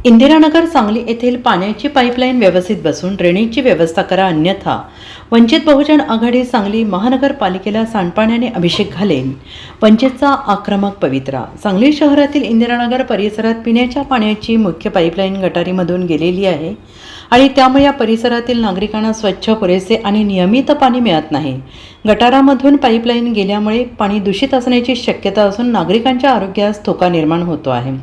इंदिरानगर सांगली येथील पाण्याची पाईपलाईन व्यवस्थित बसून ड्रेनेजची व्यवस्था करा, अन्यथा वंचित बहुजन आघाडी सांगली महानगरपालिकेला सांडपाण्याने अभिषेक घालेल. वंचितचा आक्रमक पवित्रा. सांगली शहरातील इंदिरानगर परिसरात पिण्याच्या पाण्याची मुख्य पाईपलाईन गटारीमधून गेलेली आहे आणि त्यामुळे या परिसरातील नागरिकांना स्वच्छ, पुरेसे आणि नियमित पाणी मिळत नाही. गटारामधून पाईपलाईन गेल्यामुळे पाणी दूषित असण्याची शक्यता असून नागरिकांच्या आरोग्यास धोका निर्माण होतो आहे.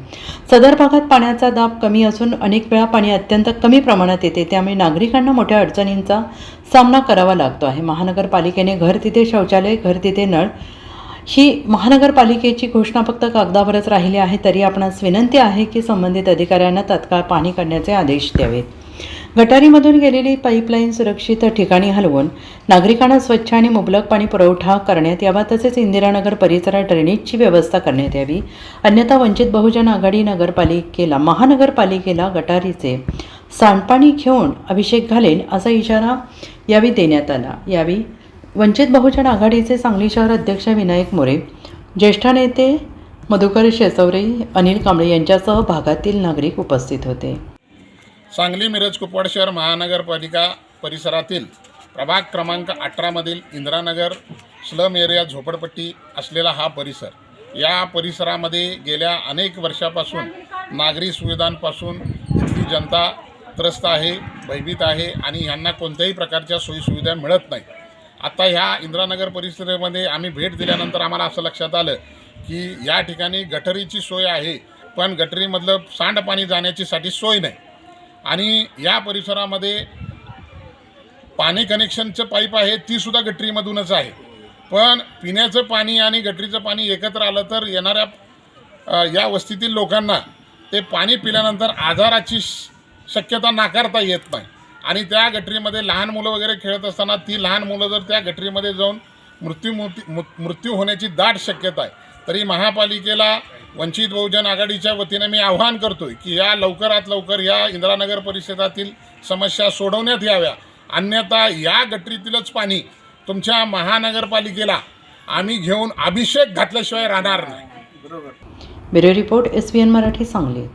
सदर भागात पाण्याचा दाब कमी असून अनेक वेळा पाणी अत्यंत कमी प्रमाणात येते, त्यामुळे नागरिकांना मोठ्या अडचणींचा सामना करावा लागतो आहे. महानगरपालिकेने घर तिथे शौचालय, घर तिथे नळ ही महानगरपालिकेची घोषणा फक्त कागदावरच राहिली आहे. तरी आपणास विनंती आहे की संबंधित अधिकाऱ्यांना तात्काळ पाणी काढण्याचे आदेश द्यावेत. गटारीमधून गेलेली पाईपलाईन सुरक्षित ठिकाणी हलवून नागरिकांना स्वच्छ आणि मुबलक पाणी पुरवठा करण्यात यावा. तसेच इंदिरानगर परिसरात ड्रेनेजची व्यवस्था करण्यात यावी, अन्यथा वंचित बहुजन आघाडी महानगरपालिकेला गटारीचे सांडपाणी घेऊन अभिषेक घालेल, असा इशारा यावेळी देण्यात आला. यावेळी वंचित बहुजन आघाडीचे सांगली शहर अध्यक्ष विनायक मोरे, ज्येष्ठ नेते मधुकर शेसवरे, अनिल कांबळे यांच्यासह भागातील नागरिक उपस्थित होते. सांगली मिरज कुपवाड शहर महानगरपालिका परिसरातील प्रभाग क्रमांक 18 मधील इंदिरानगर स्लम एरिया झोपडपट्टी असलेला हा परिसर, या परिसरामध्ये गेल्या अनेक वर्षापासून नागरी सुविधांपासून इथली जनता त्रस्त आहे, भयभीत आहे आणि यांना कोणत्याही प्रकारच्या सोयीसुविधा मिळत नाही. आता ह्या इंदिरानगर परिसरामध्ये आम्ही भेट दिल्यानंतर आम्हाला असं लक्षात आलं की या ठिकाणी गटरीची सोय आहे, पण गटरीमधलं सांडपाणी जाण्याची सोय नाही. आणि या परिसरामध्ये पाणी कनेक्शनचं पाईप आहे, ती सुद्धा गटरीमधूनच आहे. पण पिण्याचं पाणी आणि गटरीचं पाणी एकत्र आलं तर येणाऱ्या या वस्तीतील लोकांना ते पाणी पिल्यानंतर आजाराची शक्यता नाकारता येत नाही. आणि त्या गटरीमध्ये लहान मुलं वगैरे खेळत असताना ती लहान मुलं जर त्या गटरीमध्ये जाऊन मृत्यू होण्याची दाट शक्यता आहे. तरी महापालिकेला वंचित बहुजन आघाडीच्या वतीने मी आवाहन करतोय की या लवकरात लवकर या इंदिरानगर परिसरातील समस्या सोडवण्यात याव्या, अन्यथा या गटरीतीलच पाणी तुमच्या महानगरपालिकेला आम्ही घेऊन अभिषेक घातल्याशिवाय राहणार नाही. Bureau report SVN Marathi Sangli.